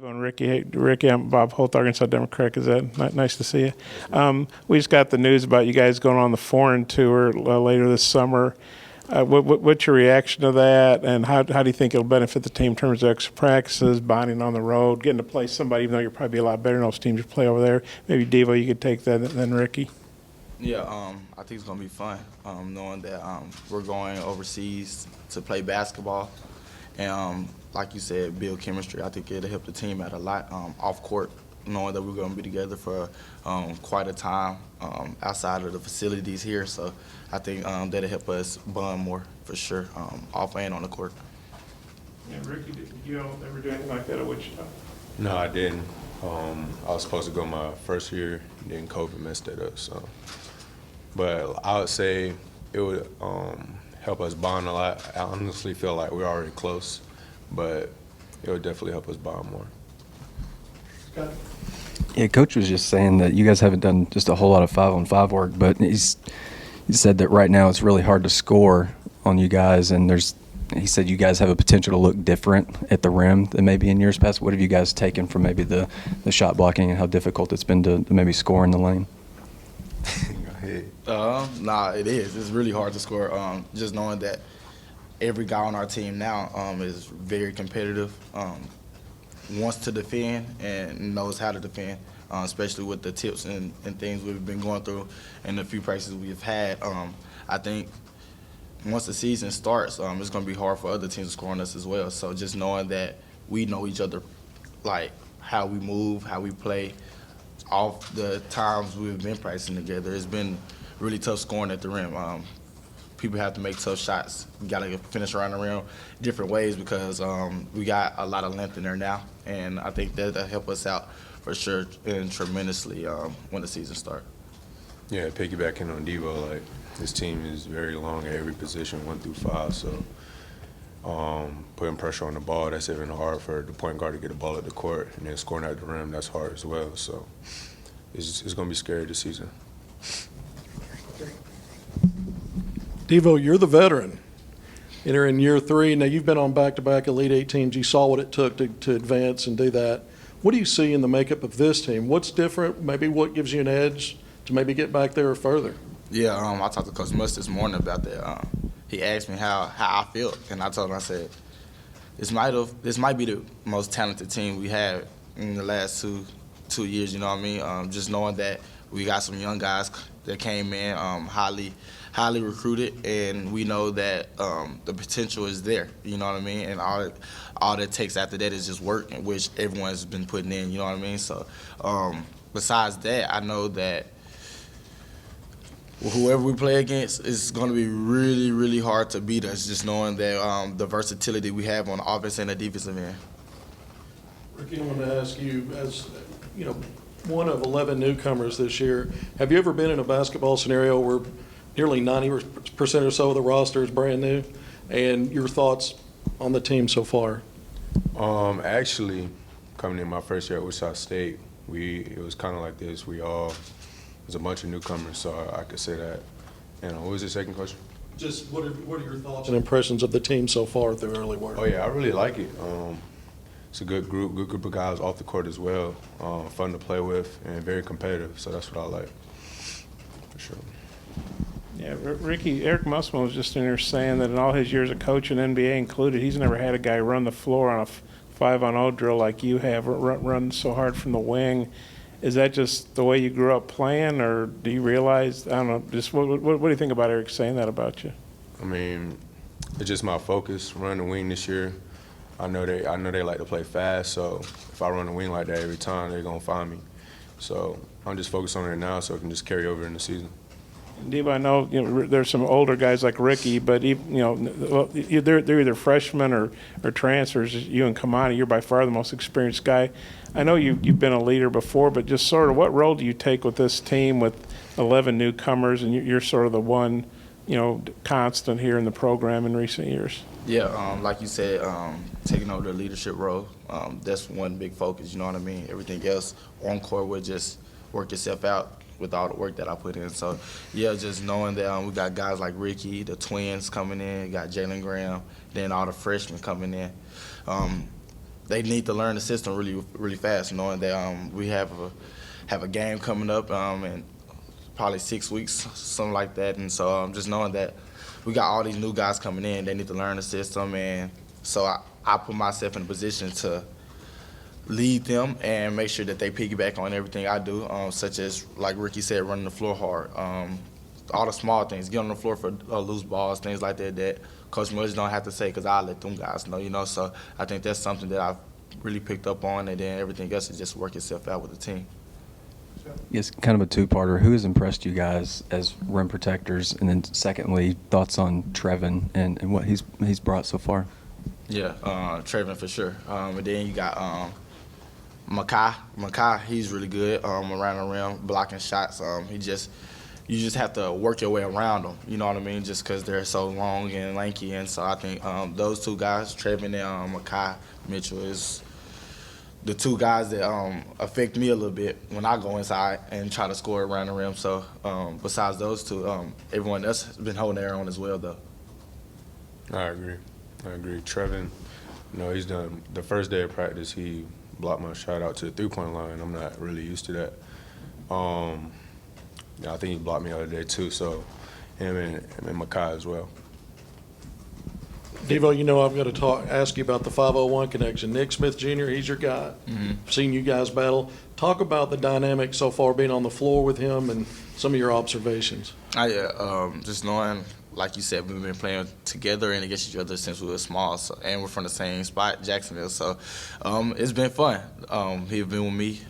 And Ricky, hey, Ricky, I'm Bob Holt, Arkansas Democrat. Is that nice to see you? We just got the news about you guys going on the foreign tour later this summer. What's your reaction to that, and how do you think it'll benefit the team in terms of extra practices, bonding on the road, getting to play somebody, even though you're probably a lot better than those teams you play over there? Maybe Devo, you could take that than Ricky. Yeah, I think it's gonna be fun, knowing that we're going overseas to play basketball, and like you said, build chemistry. I think it'll help the team out a lot off court, knowing that we're gonna be together for quite a time outside of the facilities here. So I think that'll help us bond more for sure, off and on the court. Yeah, Ricky, did you ever do anything like that at Wichita? No, I didn't. I was supposed to go my first year, and then COVID messed that up. So, but I would say it would help us bond a lot. I honestly feel like we're already close, but it would definitely help us bond more. Scott? Yeah, Coach was just saying that you guys haven't done just a whole lot of 5-on-5 work, but he said that right now it's really hard to score on you guys, and he said you guys have a potential to look different at the rim than maybe in years past. What have you guys taken from maybe the shot blocking and how difficult it's been to maybe score in the lane? Nah, it is. It's really hard to score. Just knowing that every guy on our team now is very competitive, wants to defend and knows how to defend, especially with the tips and things we've been going through and the few practices we've had. I think once the season starts, it's going to be hard for other teams to score on us as well. So just knowing that we know each other, like how we move, how we play, off the times we've been practicing together, it's been really tough scoring at the rim. People have to make tough shots. We got to finish around the rim different ways because we got a lot of length in there now, and I think that'll help us out for sure and tremendously when the season starts. Yeah, piggybacking on Devo, like this team is very long at every position, 1 through 5. So putting pressure on the ball, that's even hard for the point guard to get the ball at the court, and then scoring at the rim, that's hard as well. So it's going to be scary this season. Devo, you're the veteran. You're in year 3. Now, you've been on back-to-back Elite 8 teams. You saw what it took to advance and do that. What do you see in the makeup of this team? What's different? Maybe what gives you an edge to maybe get back there or further? Yeah, I talked to Coach Musk this morning about that. He asked me how I feel, and I told him, I said, this might be the most talented team we had in the last two years, you know what I mean? Just knowing that we got some young guys that came in highly recruited, and we know that the potential is there, you know what I mean? And all that takes after that is just work, which everyone's been putting in, you know what I mean? So besides that, I know that whoever we play against is going to be really, really hard to beat us, just knowing that the versatility we have on the offense and the defensive end. Ricky, I want to ask you, as you know, one of 11 newcomers this year, have you ever been in a basketball scenario where nearly 90% or so of the roster is brand new? And your thoughts on the team so far? Actually, coming in my first year at Wichita State, it was kind of like this. There's a bunch of newcomers, so I could say that. And what was the second question? Just what are your thoughts and impressions of the team so far through early work? Oh, yeah, I really like it. It's a good group of guys off the court as well, fun to play with, and very competitive, so that's what I like, for sure. Yeah, Ricky, Eric Musselman was just in there saying that in all his years of coaching, NBA included, he's never had a guy run the floor on a 5-on-0 drill like you have, run so hard from the wing. Is that just the way you grew up playing, or do you realize, I don't know, just what do you think about Eric saying that about you? I mean, it's just my focus, run the wing this year. I know they like to play fast, so if I run the wing like that every time, they're going to find me. So I'm just focused on it now so it can just carry over in the season. Devo, I know there's some older guys like Ricky, but they're either freshmen or transfers. You and Kamani, you're by far the most experienced guy. I know you've been a leader before, but just sort of what role do you take with this team with 11 newcomers, and you're sort of the one, constant here in the program in recent years? Yeah, like you said, taking over the leadership role, that's one big focus, you know what I mean? Everything else on court would just work itself out with all the work that I put in. So, yeah, just knowing that we got guys like Ricky, the twins coming in, got Jalen Graham, then all the freshmen coming in. they need to learn the system really fast, knowing that we have a game coming up in probably 6 weeks, something like that. And so just knowing that we got all these new guys coming in, they need to learn the system. And so I put myself in a position to lead them and make sure that they piggyback on everything I do, such as, like Ricky said, running the floor hard. All the small things, get on the floor for loose balls, things like that Coach Mills don't have to say because I let them guys know, you know. So I think that's something that I've really picked up on, and then everything else is just work itself out with the team. Yes, kind of a two-parter. Who has impressed you guys as rim protectors? And then secondly, thoughts on Trevin and what he's brought so far? Yeah, Trevin for sure. And then you got Makai. Makai, he's really good around the rim, blocking shots. You just have to work your way around them, you know what I mean, just because they're so long and lanky. And so I think those two guys, Trevin and Makai Mitchell, is the two guys that affect me a little bit when I go inside and try to score around the rim. So besides those two, everyone else has been holding their own as well, though. I agree. Trevin, he's done the first day of practice. He blocked my shot out to the three-point line. I'm not really used to that. I think he blocked me the other day too. So him and Makai as well. Devo, I've got to ask you about the 501 connection. Nick Smith Jr., he's your guy. Mm-hmm. Seen you guys battle. Talk about the dynamic so far being on the floor with him and some of your observations. Just knowing, like you said, we've been playing together and against each other since we were small, so, and we're from the same spot, Jacksonville. So it's been fun. He's been with me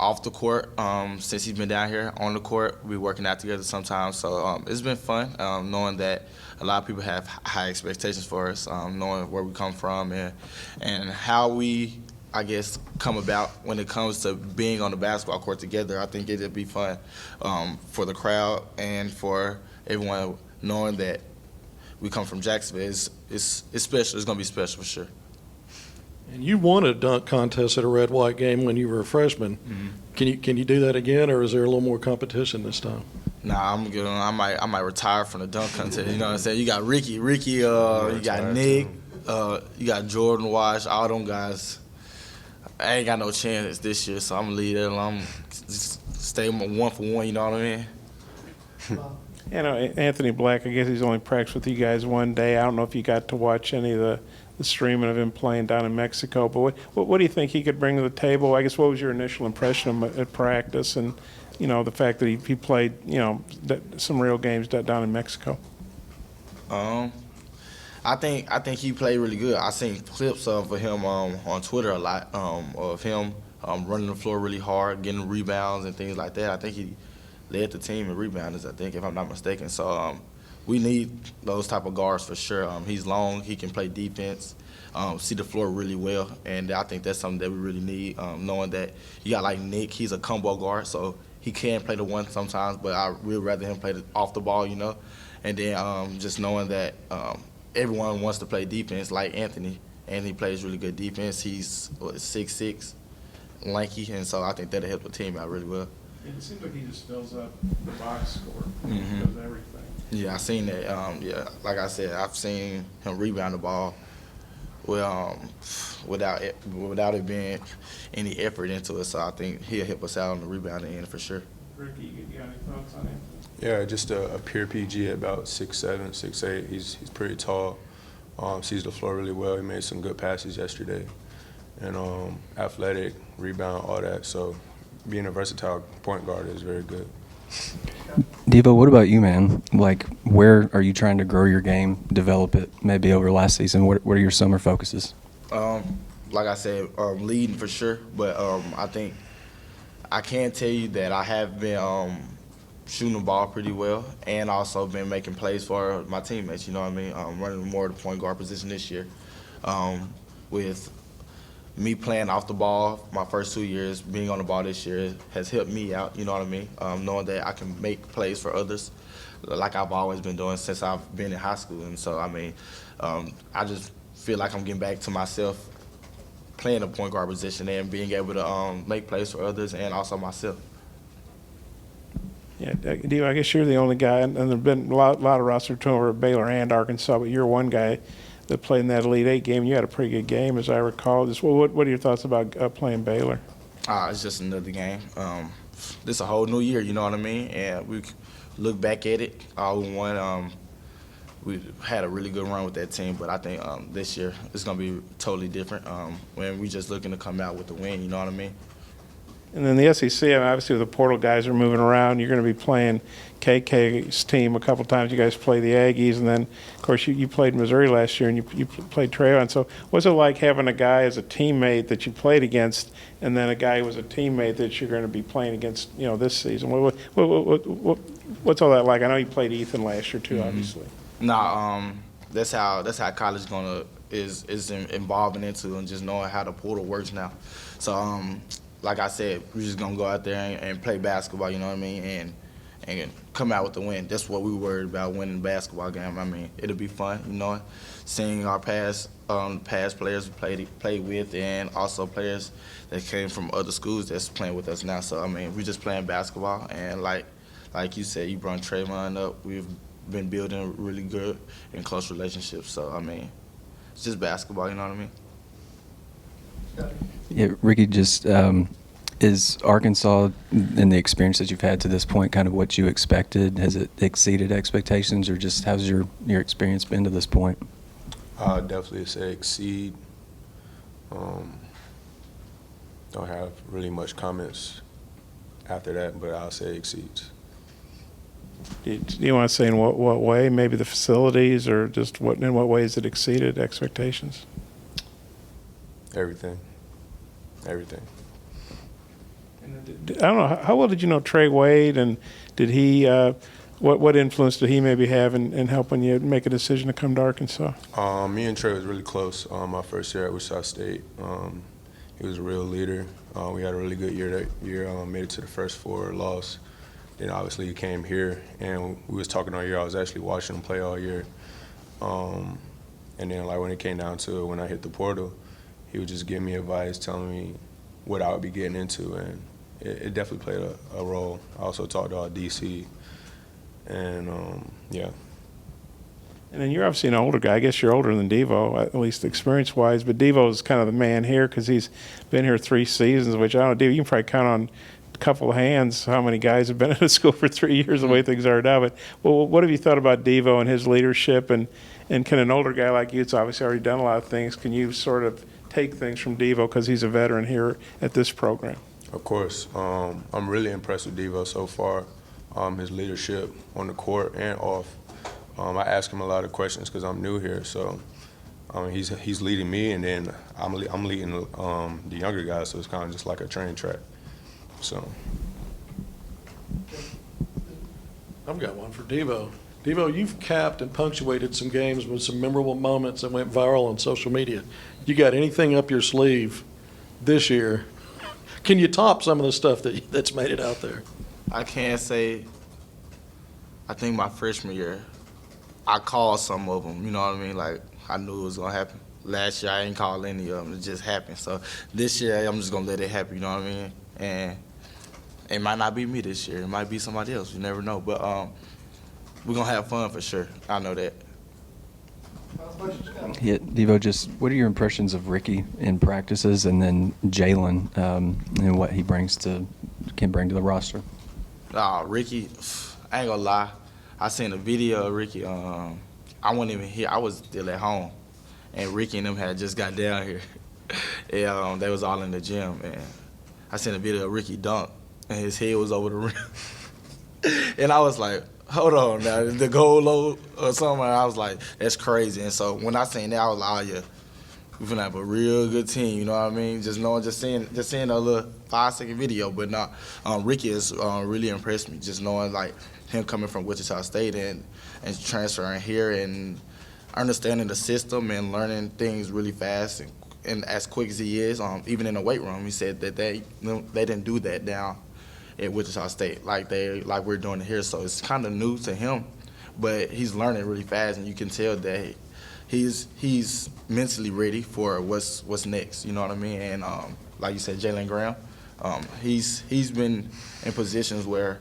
off the court since he's been down here. On the court, we're working out together sometimes. So it's been fun knowing that a lot of people have high expectations for us, knowing where we come from and how we, I guess, come about when it comes to being on the basketball court together. I think it'd be fun for the crowd and for everyone knowing that we come from Jacksonville. It's special. It's going to be special for sure. And you won a dunk contest at a red-white game when you were a freshman. Mm-hmm. Can you do that again, or is there a little more competition this time? Nah, I'm good. I might retire from the dunk contest. You know what I'm saying? You got Ricky, you got Nick, you got Jordan Wash, all them guys. I ain't got no chance this year, so I'm gonna leave it alone. Just stay 1 for 1. You know what I mean? Anthony Black, I guess he's only practiced with you guys one day. I don't know if you got to watch any of the streaming of him playing down in Mexico, but what do you think he could bring to the table? I guess what was your initial impression of him at practice and, the fact that he played, some real games down in Mexico? I think he played really good. I seen clips of him on Twitter a lot of him running the floor really hard, getting rebounds and things like that. I think he led the team in rebounders, I think, if I'm not mistaken. So we need those type of guards for sure. He's long. He can play defense, see the floor really well, and I think that's something that we really need, knowing that you got like Nick. He's a combo guard, so he can play the one sometimes, but I would rather him play off the ball, And then just knowing that everyone wants to play defense like Anthony. Anthony plays really good defense. He's 6'6", lanky, and so I think that'll help the team out really well. It seems like he just fills up the box score. Mm-hmm. Does everything. Yeah, I seen that. Like I said, I've seen him rebound the ball without it being any effort into it. So I think he'll help us out on the rebounding end for sure. Ricky, you got any thoughts on him? Yeah, just a pure PG at about 6'7", 6'8". He's pretty tall. Sees the floor really well. He made some good passes yesterday, and athletic, rebound, all that. So being a versatile point guard is very good. Devo, what about you, man? Like, where are you trying to grow your game, develop it, maybe over last season? What are your summer focuses? Like I said, leading for sure, but I think I can tell you that I have been shooting the ball pretty well and also been making plays for my teammates, you know what I mean? Running more of the point guard position this year. With me playing off the ball my first 2 years, being on the ball this year has helped me out, you know what I mean? Knowing that I can make plays for others like I've always been doing since I've been in high school. And so, I just feel like I'm getting back to myself playing the point guard position and being able to make plays for others and also myself. Yeah, Devo, I guess you're the only guy, and there have been a lot of roster turnover at Baylor and Arkansas, but you're one guy that played in that Elite Eight game. You had a pretty good game, as I recall. Just what are your thoughts about playing Baylor? It's just another game. This is a whole new year, you know what I mean? And we look back at it, all we won. We had a really good run with that team, but I think this year it's going to be totally different when we just looking to come out with the win, you know what I mean? And then the SEC, I mean, obviously the portal guys are moving around. You're going to be playing KK's team a couple times. You guys play the Aggies, and then, of course, you played Missouri last year, and you played Trayon. So what's it like having a guy as a teammate that you played against, and then a guy who was a teammate that you're going to be playing against, you know, this season? What's all that like? I know you played Ethan last year too, obviously. Nah, that's how college is involving into, and just knowing how the portal works now. So like I said, we're just gonna go out there and play basketball, you know what I mean, and come out with the win. That's what we worried about, winning the basketball game. I mean, it'll be fun, you know, seeing our past players we played with, and also players that came from other schools that's playing with us now. So I mean, we're just playing basketball, and like you said, you brought Trayvon up. We've been building really good and close relationships. So I mean, it's just basketball, you know what I mean. Yeah, Ricky, just is Arkansas, in the experience that you've had to this point, kind of what you expected? Has it exceeded expectations, or just how's your experience been to this point? I'll definitely say exceed. Don't have really much comments after that, but I'll say exceeds. Do you want to say in what way? Maybe the facilities, or just in what ways it exceeded expectations? Everything. I don't know. How well did you know Trey Wade, and did he? What influence did he maybe have in helping you make a decision to come to Arkansas? Me and Trey was really close. My first year at Wichita State, he was a real leader. We had a really good year that year. Made it to the first four, lost. Then obviously he came here, and we was talking all year. I was actually watching him play all year. And then like when it came down to it, when I hit the portal, he would just give me advice, telling me what I would be getting into, and it definitely played a role. I also talked to our DC, and yeah. And then you're obviously an older guy. I guess you're older than Devo, at least experience-wise. But Devo's kind of the man here because he's been here 3 seasons, which I don't know, Devo, you can probably count on a couple of hands how many guys have been in the school for 3 years the way things are now. But what have you thought about Devo and his leadership? And can an older guy like you, it's obviously already done a lot of things, can you sort of take things from Devo because he's a veteran here at this program? Of course. I'm really impressed with Devo so far, his leadership on the court and off. I ask him a lot of questions because I'm new here, so he's leading me, and then I'm leading the younger guys, so it's kind of just like a train track. So I've got one for Devo. Devo, you've capped and punctuated some games with some memorable moments that went viral on social media. You got anything up your sleeve this year? Can you top some of the stuff that's made it out there? I can't say. I think my freshman year, I called some of them. You know what I mean? Like I knew it was gonna happen. Last year I ain't called any of them. It just happened. So this year I'm just gonna let it happen. You know what I mean? And it might not be me this year. It might be somebody else. You never know. But we're gonna have fun for sure. I know that. Yeah, Devo, just what are your impressions of Ricky in practices, and then Jalen and what he can bring to the roster? Ricky, I ain't gonna lie. I seen a video of Ricky. I wasn't even here. I was still at home, and Ricky and them had just got down here. And they was all in the gym, and I seen a video of Ricky dunk, and his head was over the rim. And I was like, hold on now, the goal low or something. I was like, that's crazy. And so when I seen that, I was like, oh yeah, we're gonna have a real good team. You know what I mean? Just seeing a little 5-second video. But no, Ricky has really impressed me. Just knowing like him coming from Wichita State and transferring here and understanding the system and learning things really fast and as quick as he is. Even in the weight room, he said that they didn't do that down at Wichita State like we're doing it here. So it's kind of new to him, but he's learning really fast, and you can tell that he's mentally ready for what's next. You know what I mean? And like you said, Jalen Graham, he's been in positions where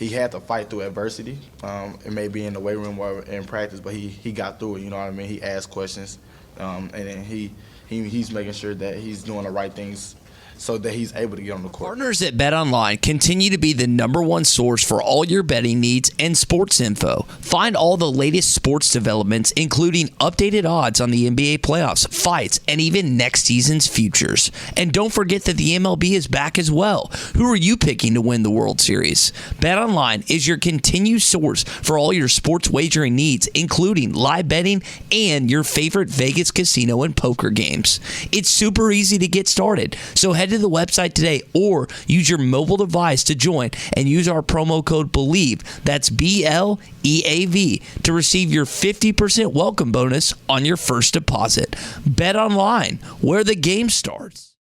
he had to fight through adversity. It may be in the weight room or in practice, but he got through it. You know what I mean? He asked questions, and then he's making sure that he's doing the right things so that he's able to get on the court. Partners at BetOnline continue to be the #1 source for all your betting needs and sports info. Find all the latest sports developments, including updated odds on the NBA playoffs, fights, and even next season's futures. And don't forget that the MLB is back as well. Who are you picking to win the World Series? BetOnline is your continued source for all your sports wagering needs, including live betting and your favorite Vegas casino and poker games. It's super easy to get started, so head to the website today or use your mobile device to join and use our promo code BELIEVE, that's BLEAV, to receive your 50% welcome bonus on your first deposit. Bet online, where the game starts.